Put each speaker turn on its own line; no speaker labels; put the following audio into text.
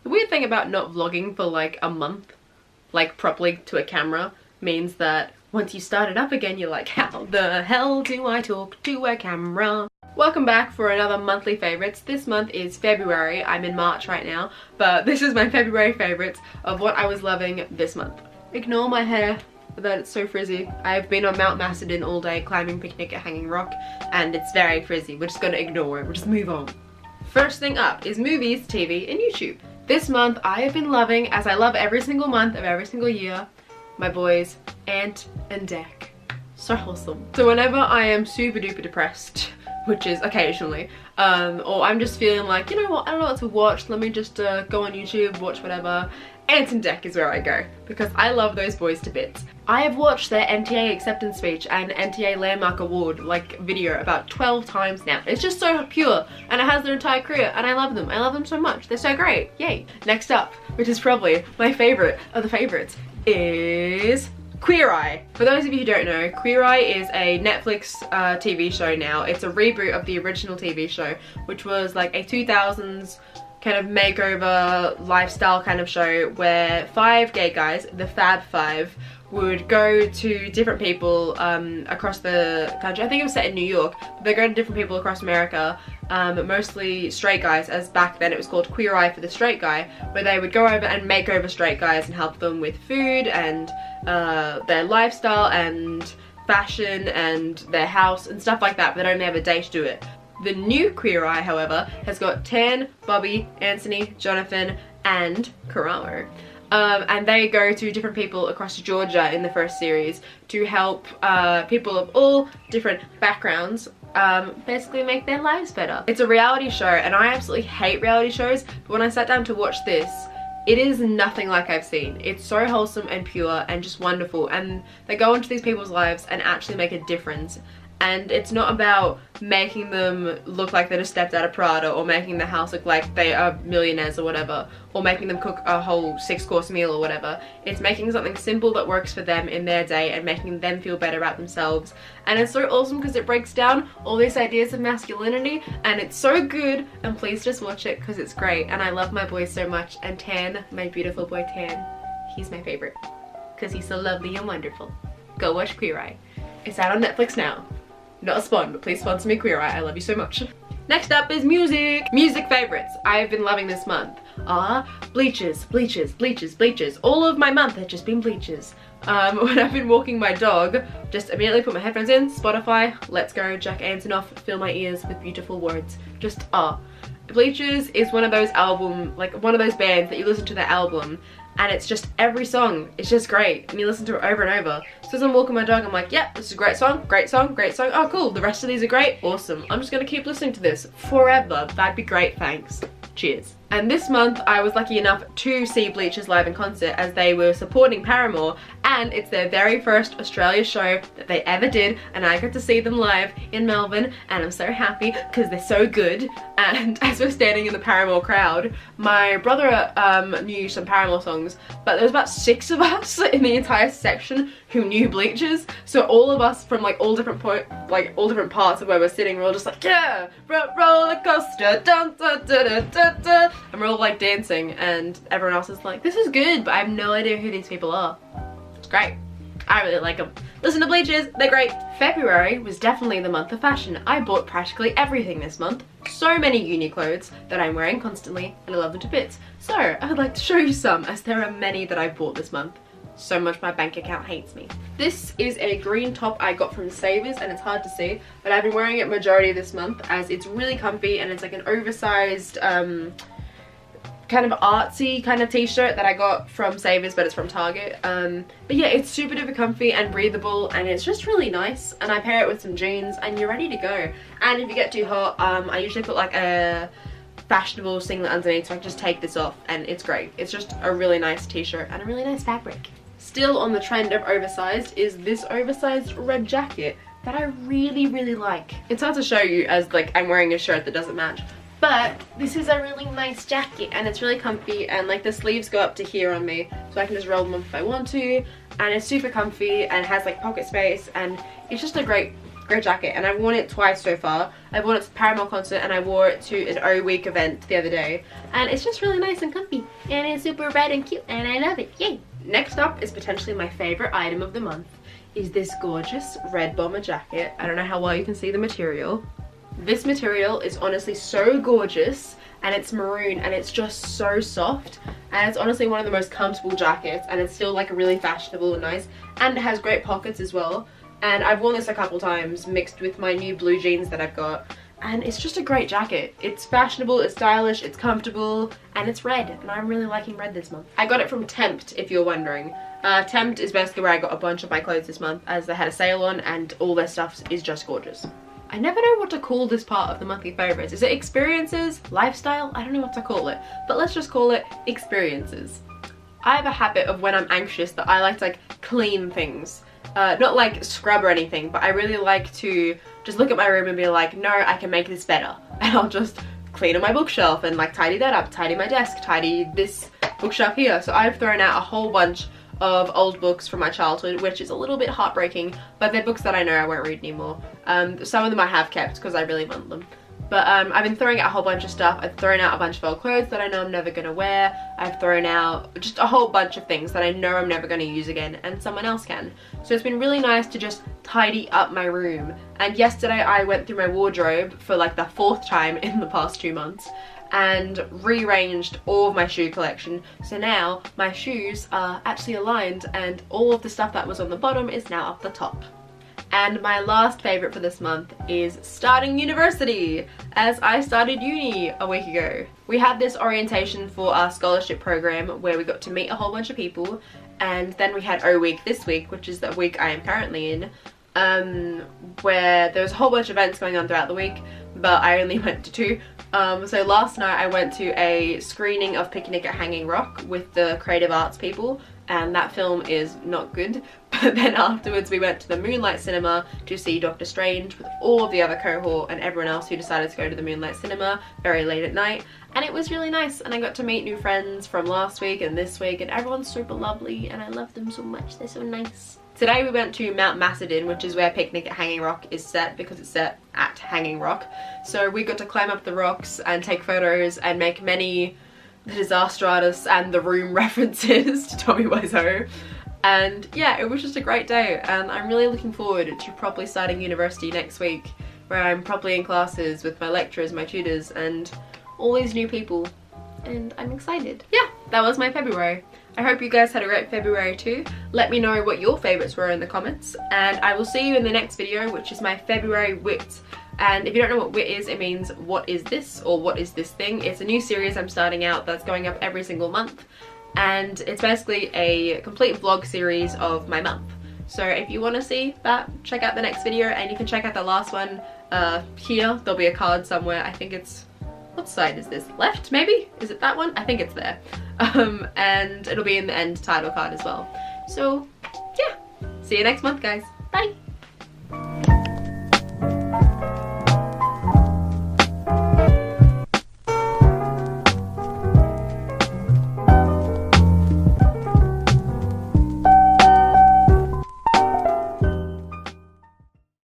The weird thing about not vlogging for like a month, like properly to a camera, means that once you start it up again, you're like, how the hell do I talk to a camera? Welcome back for another monthly favorites. This month is February. I'm in March right now, but this is my February favorites of what I was loving this month. Ignore my hair, that it's so frizzy. I've been on Mount Macedon all day climbing picnic at Hanging Rock, and it's very frizzy. We're just gonna ignore it. We'll just move on. First thing up is movies, TV, and YouTube. This month I have been loving, as I love every single month of every single year, my boys, Ant and Dec. So wholesome. So whenever I am super duper depressed, which is occasionally, or I'm just feeling like, you know what, I don't know what to watch, let me just go on YouTube, watch whatever, Ant and Dec is where I go, because I love those boys to bits. I have watched their NTA acceptance speech and NTA Landmark Award like video about 12 times now. It's just so pure, and it has their entire career, and I love them. I love them so much. They're so great. Yay. Next up, which is probably my favorite of the favorites, is Queer Eye. For those of you who don't know, Queer Eye is a Netflix TV show now. It's a reboot of the original TV show, which was like a 2000s kind of makeover lifestyle kind of show where 5 gay guys, the Fab Five, would go to different people across the country. I think it was set in New York, but they go to different people across America, mostly straight guys, as back then it was called Queer Eye for the straight guy, where they would go over and make over straight guys and help them with food and their lifestyle and fashion and their house and stuff like that, but they'd only have a day to do it. The new Queer Eye, however, has got Tan, Bobby, Anthony, Jonathan, and Karamo. And they go to different people across Georgia in the first series to help people of all different backgrounds basically make their lives better. It's a reality show, and I absolutely hate reality shows, but when I sat down to watch this, it is nothing like I've seen. It's so wholesome and pure and just wonderful, and they go into these people's lives and actually make a difference. And it's not about making them look like they just stepped out of Prada, or making the house look like they are millionaires or whatever, or making them cook a whole 6-course meal or whatever. It's making something simple that works for them in their day and making them feel better about themselves. And it's so awesome because it breaks down all these ideas of masculinity, and it's so good, and please just watch it because it's great. And I love my boys so much, and Tan, my beautiful boy Tan, he's my favorite because he's so lovely and wonderful. Go watch Queer Eye. It's out on Netflix now. Not a spawn, but please sponsor me, Queer Eye. I love you so much. Next up is music. Music favorites I've been loving this month are Bleachers, Bleachers, Bleachers, Bleachers. All of my month has just been Bleachers. When I've been walking my dog, just immediately put my headphones in, Spotify, let's go, Jack Antonoff, fill my ears with beautiful words. Just Bleachers is one of those one of those bands that you listen to their album, and it's just every song, it's just great, and you listen to it over and over. So as I'm walking my dog, I'm like, yep, this is a great song, great song, great song. Oh cool, the rest of these are great, awesome. I'm just gonna keep listening to this forever. That'd be great, thanks. Cheers. And this month I was lucky enough to see Bleachers live in concert, as they were supporting Paramore, and it's their very first Australia show that they ever did, and I got to see them live in Melbourne, and I'm so happy because they're so good. And as we're standing in the Paramore crowd, my brother knew some Paramore songs, but there was about 6 of us in the entire section who knew Bleachers, so all of us from like all different parts of where we're sitting, we're all just like, yeah, roller coaster, dun, dun, dun, dun, dun, dun. And we're all like dancing, and everyone else is like, this is good, but I have no idea who these people are. It's great. I really like them. Listen to Bleachers, they're great. February was definitely the month of fashion. I bought practically everything this month. So many uni clothes that I'm wearing constantly, and I love them to bits. So I would like to show you some, as there are many that I bought this month. So much my bank account hates me. This is a green top I got from Savers, and it's hard to see, but I've been wearing it majority this month as it's really comfy, and it's like an oversized kind of artsy kind of t-shirt that I got from Savers, but it's from Target. But yeah, it's super duper comfy and breathable, and it's just really nice, and I pair it with some jeans and you're ready to go. And if you get too hot, I usually put like a fashionable singlet underneath, so I can just take this off, and it's great. It's just a really nice t-shirt and a really nice fabric. Still on the trend of oversized is this oversized red jacket that I really, really like. It's hard to show you as like I'm wearing a shirt that doesn't match, but this is a really nice jacket, and it's really comfy, and like the sleeves go up to here on me, so I can just roll them up if I want to, and it's super comfy and has like pocket space, and it's just a great great jacket, and I've worn it twice so far. I've worn it to the Paramore concert and I wore it to an O Week event the other day, and it's just really nice and comfy, and it's super red and cute, and I love it. Yay! Next up is potentially my favorite item of the month, is this gorgeous red bomber jacket. I don't know how well you can see the material. This material is honestly so gorgeous, and it's maroon, and it's just so soft, and it's honestly one of the most comfortable jackets, and it's still like really fashionable and nice, and it has great pockets as well. And I've worn this a couple times mixed with my new blue jeans that I've got, and it's just a great jacket. It's fashionable, it's stylish, it's comfortable, and it's red, and I'm really liking red this month. I got it from Tempt, if you're wondering. Tempt is basically where I got a bunch of my clothes this month, as they had a sale on, and all their stuff is just gorgeous. I never know what to call this part of the monthly favorites. Is it experiences? Lifestyle? I don't know what to call it, but let's just call it experiences. I have a habit of when I'm anxious that I like to clean things. Not like scrub or anything, but I really like to just look at my room and be like, no, I can make this better. And I'll just clean on my bookshelf and tidy that up, tidy my desk, tidy this bookshelf here. So I've thrown out a whole bunch of old books from my childhood, which is a little bit heartbreaking, but they're books that I know I won't read anymore. Some of them I have kept because I really want them. But I've been throwing out a whole bunch of stuff. I've thrown out a bunch of old clothes that I know I'm never going to wear. I've thrown out just a whole bunch of things that I know I'm never going to use again and someone else can. So it's been really nice to just tidy up my room. And yesterday I went through my wardrobe for the 4th time in the past 2 months and rearranged all of my shoe collection. So now my shoes are actually aligned and all of the stuff that was on the bottom is now up the top. And my last favourite for this month is starting university, as I started uni a week ago. We had this orientation for our scholarship program where we got to meet a whole bunch of people, and then we had O Week this week, which is the week I am currently in, where there was a whole bunch of events going on throughout the week, but I only went to 2. So last night I went to a screening of Picnic at Hanging Rock with the creative arts people, and that film is not good. But then afterwards we went to the Moonlight Cinema to see Doctor Strange with all of the other cohort and everyone else who decided to go to the Moonlight Cinema very late at night, and it was really nice, and I got to meet new friends from last week and this week, and everyone's super lovely and I love them so much. They're so nice. Today we went to Mount Macedon, which is where Picnic at Hanging Rock is set, because it's set at Hanging Rock. So we got to climb up the rocks and take photos and make many The Disaster Artist and The Room references to Tommy Wiseau. And yeah, it was just a great day, and I'm really looking forward to properly starting university next week, where I'm properly in classes with my lecturers, my tutors, and all these new people, and I'm excited. Yeah, that was my February. I hope you guys had a great February too. Let me know what your favourites were in the comments, and I will see you in the next video, which is my February wit. And if you don't know what wit is, it means what is this, or what is this thing. It's a new series I'm starting out that's going up every single month, and it's basically a complete vlog series of my month. So if you want to see that, check out the next video, and you can check out the last one here. There'll be a card somewhere. I think it's, what side is this? Left, maybe? Is it that one? I think it's there. And it'll be in the end title card as well. So yeah, see you next month, guys. Bye!